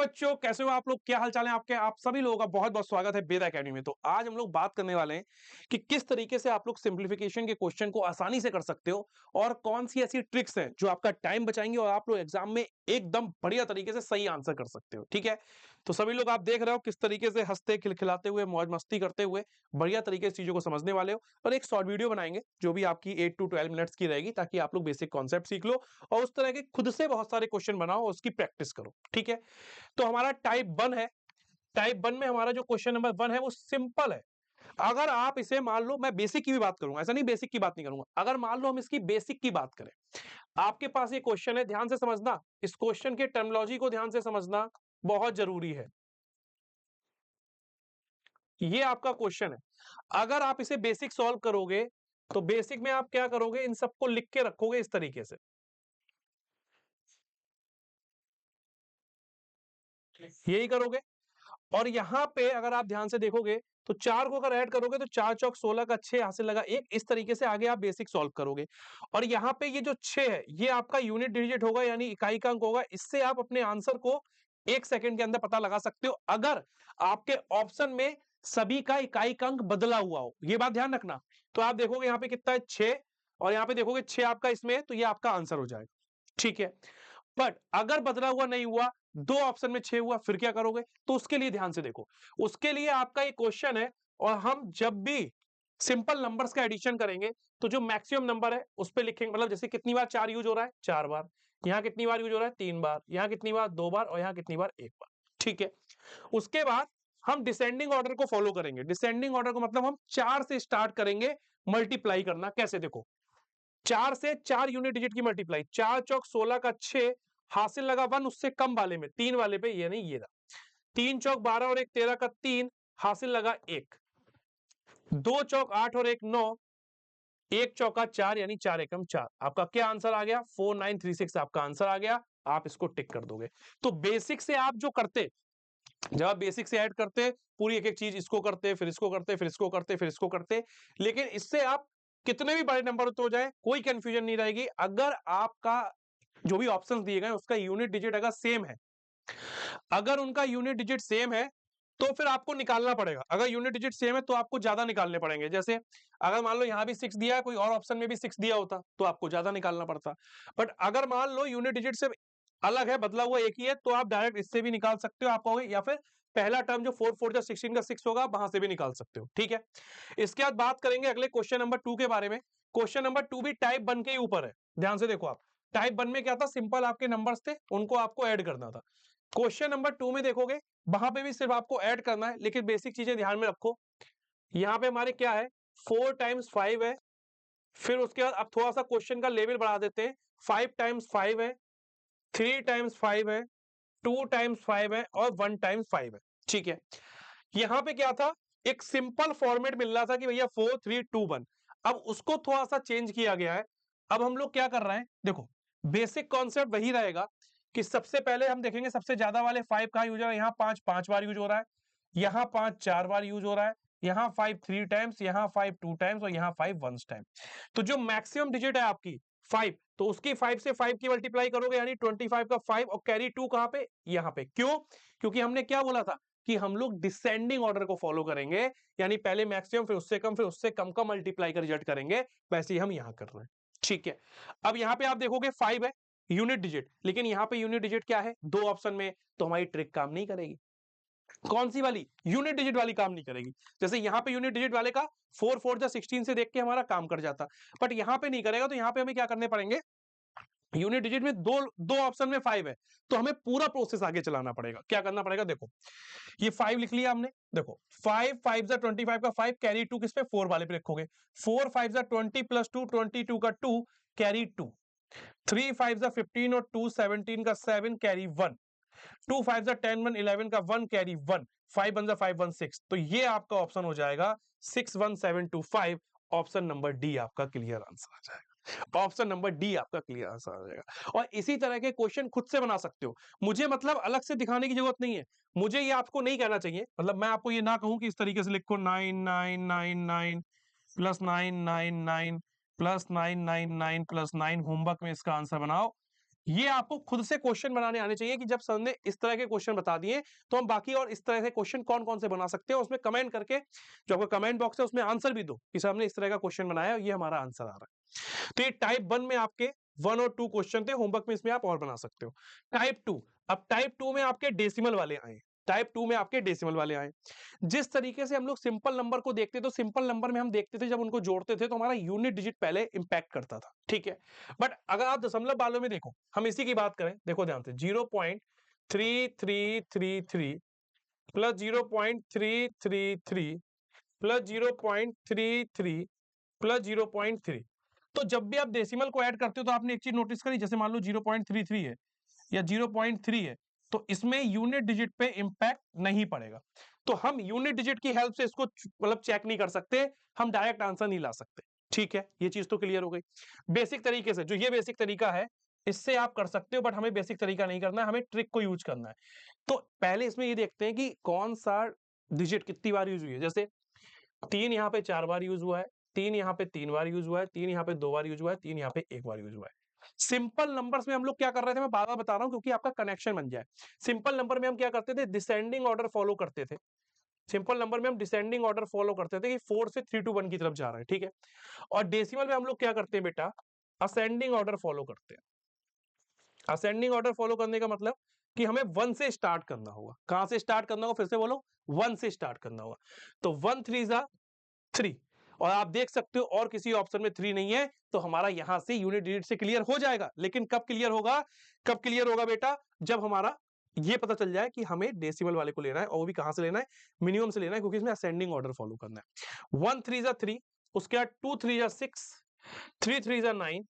बच्चों, कैसे हो आप लोग? क्या हाल चाल है आपके? आप सभी लोगों का बहुत बहुत स्वागत है वेद एकेडमी में। तो आज हम लोग बात करने वाले हैं कि किस तरीके से आप लोग सिंप्लीफिकेशन के क्वेश्चन को आसानी से कर सकते हो और कौन सी ऐसी ट्रिक्स हैं जो आपका टाइम बचाएंगे और आप लोग एग्जाम में एकदम बढ़िया तरीके से सही आंसर कर सकते हो। ठीक है, तो सभी लोग आप देख रहे हो किस तरीके से हंसते खिलखिलाते हुए मौज मस्ती करते हुए बढ़िया तरीके से चीजों को समझने वाले हो। और एक शॉर्ट वीडियो बनाएंगे जो भी आपकी 8 to 12 मिनट्स की रहेगी, ताकि आप लोग बेसिक कॉन्सेप्ट सीख लो और उस तरह के खुद से बहुत सारे क्वेश्चन बनाओ और उसकी प्रैक्टिस करो। ठीक है, तो हमारा टाइप 1 है। टाइप 1 में हमारा जो क्वेश्चन नंबर 1 है वो सिंपल है। अगर आप इसे मान लो, मैं बेसिक की भी बात करूंगा, ऐसा नहीं बेसिक की बात नहीं करूंगा, अगर मान लो हम इसकी बेसिक की बात करें, आपके पास ये क्वेश्चन है, ध्यान से समझना, इस क्वेश्चन के टर्मिनोलॉजी को ध्यान से समझना बहुत जरूरी है। ये आपका क्वेश्चन है, अगर आप इसे बेसिक सॉल्व करोगे तो बेसिक में आप क्या करोगे, इन सबको लिख के रखोगे इस तरीके से, यही करोगे। और यहां पे अगर आप ध्यान से देखोगे तो 4 को अगर ऐड करोगे तो 4 चौक 16 का 6 हासिल लगा 1, इस तरीके से आगे आप बेसिक सॉल्व करोगे। और यहां पे ये जो 6 है ये आपका यूनिट डिजिट होगा, यानी इकाई का अंक होगा। इससे आप अपने आंसर को 1 सेकंड के अंदर पता लगा सकते हो, अगर आपके ऑप्शन में सभी का इकाई का अंक बदला हुआ हो। ये बात ध्यान रखना। तो आप देखोगे यहाँ पे कितना है, 6, और यहाँ पे देखोगे 6 आपका इसमें है, तो ये आपका आंसर हो जाएगा। ठीक है, बट अगर बदला हुआ नहीं हुआ, दो ऑप्शन में 6 हुआ, फिर क्या करोगे? तो उसके लिए ध्यान से देखो, उसके लिए आपका ये क्वेश्चन है, और हम जब भी सिंपल नंबर्स का एडिशन करेंगे तो जो मैक्सिमम नंबर है उस पे लिखेंगे, मतलब जैसे कितनी बार 4 यूज हो रहा है, 4 बार, यहां कितनी बार यूज हो रहा है, 3 बार, यहां कितनी बार, 2 बार, और यहां कितनी बार, 1 बार। ठीक है, उसके बाद हम डिसेंडिंग ऑर्डर को फॉलो करेंगे। डिसेंडिंग ऑर्डर को मतलब हम 4 से स्टार्ट करेंगे मल्टीप्लाई करना। कैसे? देखो, 4 से 4 यूनिट डिजिट की मल्टीप्लाई, 4 चौक 16 का 6 हासिल लगा 1, उससे कम वाले में, 3 वाले पे, ये नहीं, ये रहा। 3 चौक 12 और 1 13 का 3 हासिल लगा 1, 2 चौक 8 और 1 9, 1 चौका 4, यानी 4 एकम 4। आपका क्या आंसर आ गया? 4936 आपका आंसर आ गया। आप इसको टिक कर दोगे। तो बेसिक से आप जो करते, जब आप बेसिक से ऐड करते, पूरी एक एक चीज, इसको करते, फिर इसको करते, फिर इसको करते, फिर इसको करते, लेकिन इससे आप कितने भी बड़े नंबर तो हो जाए कोई कंफ्यूजन नहीं रहेगी। अगर आपका जो भी ऑप्शंस दिए गए उसका यूनिट डिजिट अगर सेम है, अगर उनका यूनिट डिजिट सेम है तो फिर आपको निकालना पड़ेगा। अगर यूनिट डिजिट सेम है तो आपको ज्यादा निकालने पड़ेंगे। जैसे अगर मान लो यहां भी 6 दिया है, कोई और ऑप्शन में भी 6 दिया होता तो आपको ज्यादा निकालना पड़ता। बट अगर मान लो यूनिट डिजिट से अलग है, बदला हुआ एक ही है, तो आप डायरेक्ट इससे भी निकाल सकते हो, आप कहोगे, या फिर पहला टर्म जो 4 4 16 का 6 होगा, वहां से भी निकाल सकते हो। ठीक है, इसके बाद बात करेंगे अगले क्वेश्चन नंबर 2 के बारे में। क्वेश्चन नंबर 2 भी टाइप 1 के ही ऊपर है। ध्यान से देखो, आप टाइप 1 में क्या था, सिंपल आपके नंबर्स थे, उनको आपको ऐड करना था। क्वेश्चन नंबर 2 में देखोगे, वहां पे भी सिर्फ आपको ऐड करना है, लेकिन बेसिक चीजें ध्यान में रखो। यहां पे हमारे क्या है, 4 टाइम्स 5 है। फिर उसके बाद अब थोड़ा सा क्वेश्चन का लेवल बढ़ा देते हैं, 5 टाइम्स 5 है, 3 टाइम्स 5 है, 2 टाइम्स 5 है, और 1 टाइम्स 5 है। ठीक है, यहां पे क्या था, एक सिंपल फॉर्मेट मिल रहा था कि भैया 4 3 2 1। अब उसको थोड़ा सा चेंज किया गया है। अब हम लोग क्या कर रहे हैं, देखो, बेसिक कॉन्सेप्ट वही रहेगा कि सबसे पहले हम देखेंगे सबसे ज्यादा वाले 5 कहां यूज हो रहा है। यहां 5 5 बार यूज हो रहा है, यहां 5 4 बार यूज हो रहा है, यहां 5 3 टाइम्स, यहां 5 2 टाइम्स, और यहां 5 1 टाइम। तो जो मैक्सिमम डिजिट है आपकी 5, तो उसकी 5 से 5 की मल्टीप्लाई करोगे, यानी 25 का 5, और कैरी 2 कहां पे, यहां पे। क्यों? क्योंकि हमने क्या बोला था कि हम लोग डिसेंडिंग ऑर्डर को फॉलो करेंगे, यानी पहले मैक्सिमम, फिर उससे कम, फिर उससे कम का मल्टीप्लाई कर रिजल्ट करेंगे। वैसे ही हम यहां कर रहे हैं। ठीक है, अब यहां पे आप देखोगे 5 है यूनिट डिजिट, लेकिन यहां पे यूनिट डिजिट क्या है, दो ऑप्शन में, तो हमारी ट्रिक काम नहीं करेगी। कौन सी वाली? यूनिट डिजिट वाली काम नहीं करेगी। जैसे यहां पे यूनिट डिजिट वाले का 4 4 जा 16 से देख के हमारा काम कर जाता, बट यहां पे नहीं करेगा। तो यहां पे हमें क्या करने पड़ेंगे, यूनिट डिजिट में दो दो ऑप्शन में 5 है, तो हमें पूरा प्रोसेस आगे चलाना पड़ेगा। क्या करना पड़ेगा, देखो, ये 5 लिख लिया हमने, देखो 5 5 जा 25 का 5, कैरी 2 किस पे, 4 वाले पे रखोगे। 4 5 जा 20 प्लस 2, 22 का 2, कैरी 2। 3 5 जा 15 और 2 17 का 7, कैरी 1। 2 5 जा 10 1 11 का 1, कैरी 1। 5 1 जा 5 1 6, तो ये आपका ऑप्शन हो जाएगा 61725। ऑप्शन नंबर डी आपका क्लियर आंसर आ जाएगा। ऑप्शन नंबर डी आपका क्लियर आंसर आ जाएगा। और इसी तरह के क्वेश्चन खुद से बना सकते हो। मुझे मतलब अलग से दिखाने की जरूरत नहीं है। मुझे ये आपको नहीं कहना चाहिए, मतलब मैं आपको ये ना कहूं कि इस तरीके से लिखो 9 9 9 9 प्लस 9 9 9 प्लस 9 9 9 प्लस 9, होमवर्क में इसका आंसर बनाओ। ये आपको खुद से क्वेश्चन बनाने आने चाहिए कि जब सर ने इस तरह के क्वेश्चन बता दिए तो हम बाकी और इस तरह के क्वेश्चन कौन-कौन से बना सकते हैं, उसमें कमेंट करके जो आपका कमेंट बॉक्स है उसमें आंसर भी दो कि सर हमने इस तरह का क्वेश्चन बनाया और ये हमारा आंसर आ रहा है। तो ये टाइप 1 में आपके 1 और 2 क्वेश्चन थे, होमवर्क में इसमें आप और बना सकते हो। टाइप 2, अब टाइप 2 में आपके डेसिमल वाले आए। टाइप 2 में आपके डेसिमल वाले आए। जिस तरीके से हम लोग सिंपल नंबर को देखते, तो सिंपल नंबर में हम देखते थे जब उनको जोड़ते थे तो हमारा यूनिट डिजिट पहले इंपैक्ट करता था, ठीक है। बट अगर आप दशमलव वालों में देखो, हम इसी की बात करें, देखो ध्यान से 0.3333 प्लस 0.333 प्लस 0.33 प्लस 0.3। तो जब भी आप डेसिमल को ऐड करते हो तो आपने एक चीज नोटिस करी, जैसे मान लो 0.33 है या 0.3 है, तो इसमें यूनिट डिजिट पे इंपैक्ट नहीं पड़ेगा। तो हम यूनिट डिजिट की हेल्प से इसको मतलब चेक नहीं कर सकते, हम डायरेक्ट आंसर नहीं ला सकते, ठीक है। ये चीज तो क्लियर हो गई। बेसिक तरीके से जो ये बेसिक तरीका है, इससे आप कर सकते हो, बट हमें बेसिक तरीका नहीं करना है, हमें ट्रिक को यूज करना है। तो पहले इसमें ये देखते हैं कि कौन सा डिजिट कितनी बार यूज हुई है। जैसे 3 यहाँ पे 4 बार यूज हुआ है, 3 यहाँ पे 3 बार यूज हुआ है, 3 यहाँ पे 2 बार यूज हुआ है, 3 यहाँ पे 1 बार यूज हुआ है। सिंपल नंबर्स में हम लोग क्या कर रहे थे, मैं बार-बार बता रहा हूं क्योंकि आपका कनेक्शन बन जाए। सिंपल नंबर में हम क्या करते थे, डिसेंडिंग ऑर्डर फॉलो करते थे। सिंपल नंबर में हम डिसेंडिंग ऑर्डर फॉलो करते थे कि 4 से 3 टू 1 की तरफ जा रहे हैं, ठीक है। और डेसिमल में हम लोग क्या करते हैं बेटा, असेंडिंग ऑर्डर फॉलो करते हैं। असेंडिंग ऑर्डर फॉलो करने का मतलब कि हमें 1 से स्टार्ट करना होगा। कहां से स्टार्ट करना होगा, फिर से बोलो, 1 से स्टार्ट करना होगा। तो 1 3 जा 3, और आप देख सकते हो और किसी ऑप्शन में 3 नहीं है, तो हमारा यहां से यूनिट डिजिट से क्लियर हो जाएगा। लेकिन कब क्लियर होगा, कब क्लियर होगा बेटा, जब हमारा ये पता चल जाए कि हमें डेसिमल वाले को लेना है, और वो भी कहां से लेना है, मिनिमम से लेना है, क्योंकि इसमें असेंडिंग ऑर्डर फॉलो करना है। 1 3 जा 3, उसके बाद 2 3 जा 6, 3 3 जा 9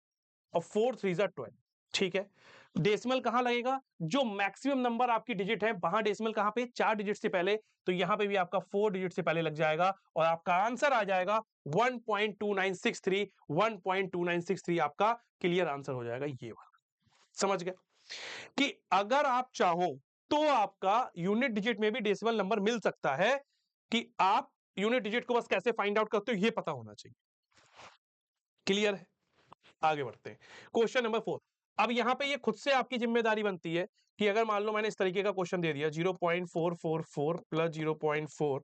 और 4 3 जा 12, ठीक है। डेसिमल कहां लगेगा, जो मैक्सिमम नंबर आपकी डिजिट है वहां डेसिमल कहां पे, 4 डिजिट से पहले, तो यहां पे भी आपका 4 डिजिट से पहले लग जाएगा और आपका आंसर आ जाएगा 1.2963। 1.2963 आपका क्लियर आंसर हो जाएगा, ये वाला। समझ गए कि अगर आप चाहो तो आपका यूनिट डिजिट में भी डेसिमल नंबर मिल सकता है, कि आप यूनिट डिजिट को बस कैसे फाइंड आउट करते हो ये पता होना चाहिए। क्लियर है, आगे बढ़ते हैं। Question number 4। अब यहां पे ये खुद से आपकी जिम्मेदारी बनती है कि अगर मान लो मैंने इस तरीके का क्वेश्चन दे दिया, 0.444 प्लस 0.4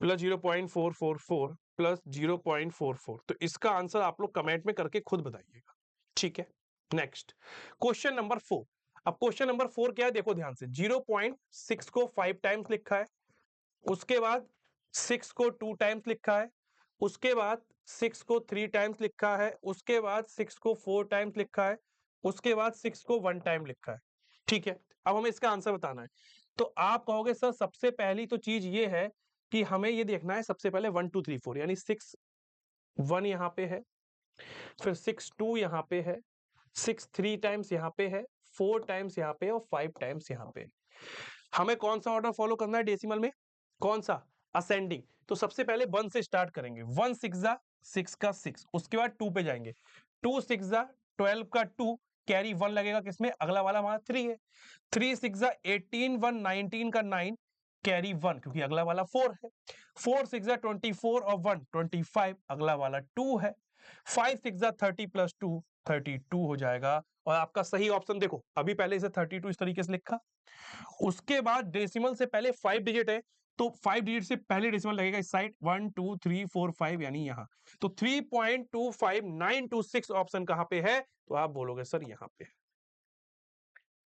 प्लस 0.444 प्लस 0.44, तो इसका आंसर आप लोग कमेंट में करके खुद बताइएगा, ठीक है। Next question number 4। अब क्वेश्चन नंबर 4 क्या है, देखो ध्यान से, 0.6 को 5 टाइम्स लिखा है, उसके बाद 6 को 2 टाइम्स लिखा है, उसके बाद 6 को 3 टाइम्स लिखा है, उसके बाद 6 को 4 टाइम्स लिखा है, उसके बाद 6 को 1 टाइम लिखा है, ठीक है। अब हमें इसका आंसर बताना है। तो आप कहोगे सर सबसे पहली तो चीज ये है कि हमें ये देखना है सबसे पहले 1 2 3 4, यानी 6 1 यहाँ पे है, फिर 6 2 यहाँ पे है, 6 3 टाइम्स यहाँ पे है, 4 टाइम्स यहाँ पे और 5 टाइम्स यहाँ पे। हमें कौन सा ऑर्डर फॉलो करना है डेसिमल में, कौन सा, असेंडिंग। तो सबसे पहले 1 से स्टार्ट करेंगे, 1 6 जा 6 का 6, उसके बाद 2 पे जाएंगे, 2 6 जा 12 का 2, कैरी 1 लगेगा किसमें, अगला वाला हमारा 3 है, 3 6 जा 18 1 19 का 9, कैरी 1 क्योंकि अगला वाला 4 है, 4 6 जा 24 और 1 25, अगला वाला 2 है, 5 6 जा 30 प्लस 2 32 हो जाएगा। और आपका सही ऑप्शन देखो, अभी पहले इसे 32 इस तरीके से लिखा, उसके बाद डेसिमल से पहले 5 डिजिट है, तो 5 डिजिट से पहले डेसिमल लगेगा इस साइड, 1 2 3 4 5 यानी यहां। तो 3.25926 ऑप्शन कहां पे है, तो आप बोलोगे सर यहां पे।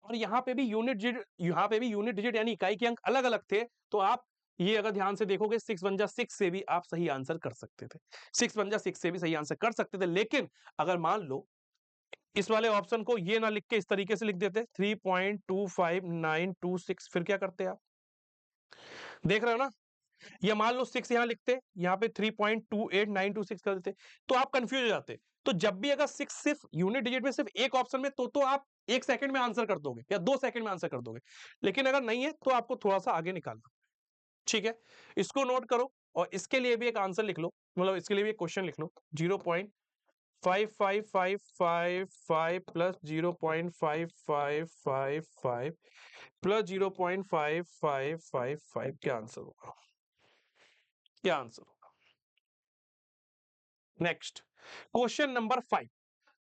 और यहां पे भी यूनिट डिजिट, यहां पे भी यूनिट डिजिट यानी इकाई के अंक अलग अलग थे, तो आप ये अगर ध्यान से देखोगे 6 1 जा 6 से भी आप सही आंसर कर सकते थे, 6 1 जा 6 से भी सही आंसर कर सकते थे। लेकिन अगर मान लो इस वाले ऑप्शन को ये ना लिख के इस तरीके से लिख देते 3.25926, फिर क्या करते आप, देख रहे हो ना, या मान लो 6 यहां लिखते, यहां पे 3.28926 कर देते, तो आप कंफ्यूज हो जाते। तो जब भी अगर 6 सिर्फ यूनिट डिजिट में सिर्फ एक ऑप्शन में, तो आप 1 सेकंड में आंसर कर दोगे या 2 सेकंड में आंसर कर दोगे। लेकिन अगर नहीं है तो आपको थोड़ा सा आगे निकालना, ठीक है। इसको नोट करो और इसके लिए भी एक आंसर लिख लो, मतलब इसके लिए भी एक क्वेश्चन लिख लो, 0.55555 प्लस 0.5555 प्लस 0.5555, क्या आंसर होगा, क्या आंसर होगा। Next question number 5।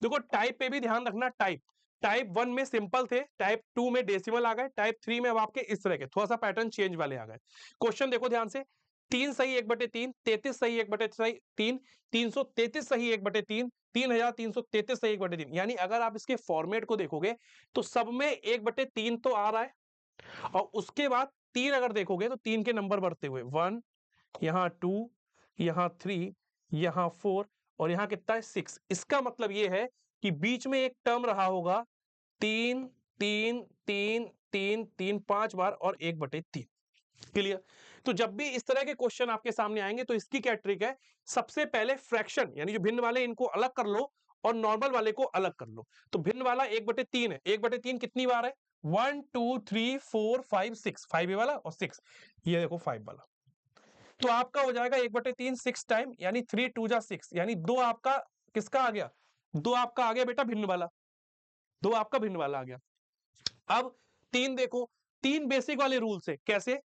देखो टाइप पे भी ध्यान रखना, टाइप टाइप 1 में सिंपल थे, टाइप 2 में डेसिमल आ गए, टाइप 3 में अब आपके इस तरह के थोड़ा सा पैटर्न चेंज वाले आ गए। क्वेश्चन देखो ध्यान से, 3 सही 1/3, 33 सही 1/3, 333 सही 1/3, 3333 सही 1/3। यानी अगर आप इसके फॉर्मेट को देखोगे तो सब में 1/3 तो आ रहा है, और उसके बाद 3 अगर देखोगे तो 3 के नंबर बढ़ते हुए 1, यहाँ 2, यहाँ 3, यहाँ 4 और यहाँ कितना है 6। इसका मतलब ये है कि बीच में एक टर्म रहा होगा 3 3 3 3 3 5 बार और 1/3। क्लियर? तो जब भी इस तरह के क्वेश्चन आपके सामने आएंगे तो इसकी क्या ट्रिक है, सबसे पहले फ्रैक्शन यानी जो भिन्न वाले इनको अलग कर लो और नॉर्मल वाले को अलग कर लो। तो भिन्न वाला 1/3 है, 1/3 कितनी बार है, 1 2 3 4 5 6, 5 ये वाला और 6 ये देखो 5 वाला। तो आपका हो जाएगा 1/3 6 टाइम, यानी 3 2 जा 6, यानी 2 आपका किसका आ गया, 2 आपका आ गया बेटा भिन्न वाला, 2 आपका भिन्न वाला आ गया। अब 3 देखो, 3 बेसिक वाले रूल से कैसे,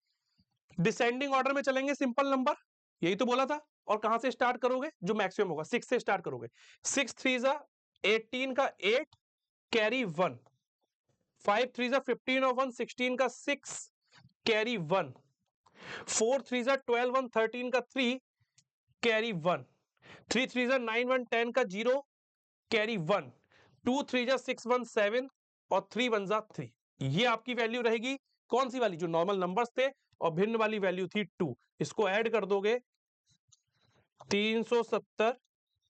डिसेंडिंग ऑर्डर में चलेंगे, सिंपल नंबर यही तो बोला था, और कहां से स्टार्ट करोगे, जो मैक्सिमम होगा 6 से स्टार्ट करोगे। 6 3 जा 18 का 8 कैरी 1, 5 3 जा 15 और 1 16 का 6 कैरी 1, 4 3 जा 12 1 13 का 3 कैरी 1, 3 3 जा 9 1 10 का 0 कैरी 1, 2 3 जा 6 1 7 और 3 1 जा 3। ये आपकी वैल्यू रहेगी कौन सी वाली, जो नॉर्मल नंबर्स थे, और भिन्न वाली वैल्यू थी 2। इसको ऐड कर दोगे 370,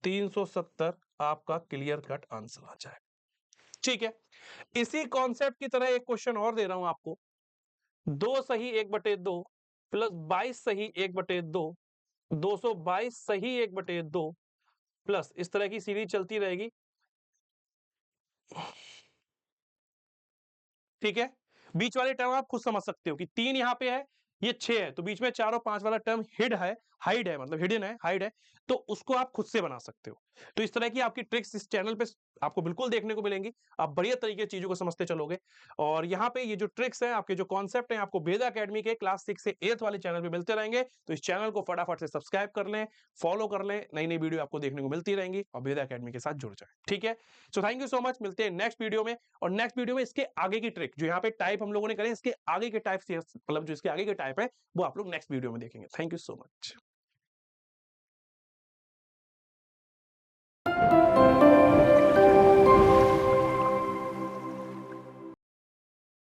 370 आपका क्लियर कट आंसर आ जाएगा। ठीक है, इसी कॉन्सेप्ट की तरह एक क्वेश्चन और दे रहा हूं आपको, 2 सही 1/2 प्लस 22 सही 1/2, 222 सही 1/2 प्लस, इस तरह की सीरीज चलती रहेगी। ठीक है, बीच वाले टर्म आप खुद समझ सकते हो कि 3 यहां पे है, ये 6 है, तो बीच में 4 और 5 वाला टर्म हाइड है, मतलब हिडन है, हाइड है, तो उसको आप खुद से बना सकते हो। तो इस तरह की आपकी ट्रिक्स इस चैनल पे आपको बिल्कुल देखने को मिलेंगी। आप बढ़िया तरीके से चीजों को समझते चलोगे, और यहाँ पे ये जो ट्रिक्स हैं, आपके जो कॉन्सेप्ट हैं, आपको वेद अकेडमी के क्लास 6 से 8th वाले चैनल पे मिलते रहेंगे। तो इस चैनल को फटाफट से सब्सक्राइब कर लें, फॉलो कर लें, नई नई वीडियो आपको देखने को मिलती रहेंगी, और वेद अकेडमी के साथ जुड़ जाए। ठीक है, so thank you so much, मिलते हैं नेक्स्ट वीडियो में। और नेक्स्ट वीडियो में इसके आगे की ट्रिक, जो यहाँ पे टाइप हम लोगों ने करे, इसके आगे के टाइप, मतलब जो इसके आगे के टाइप है वो आप लोग नेक्स्ट वीडियो में देखेंगे। Thank you so much.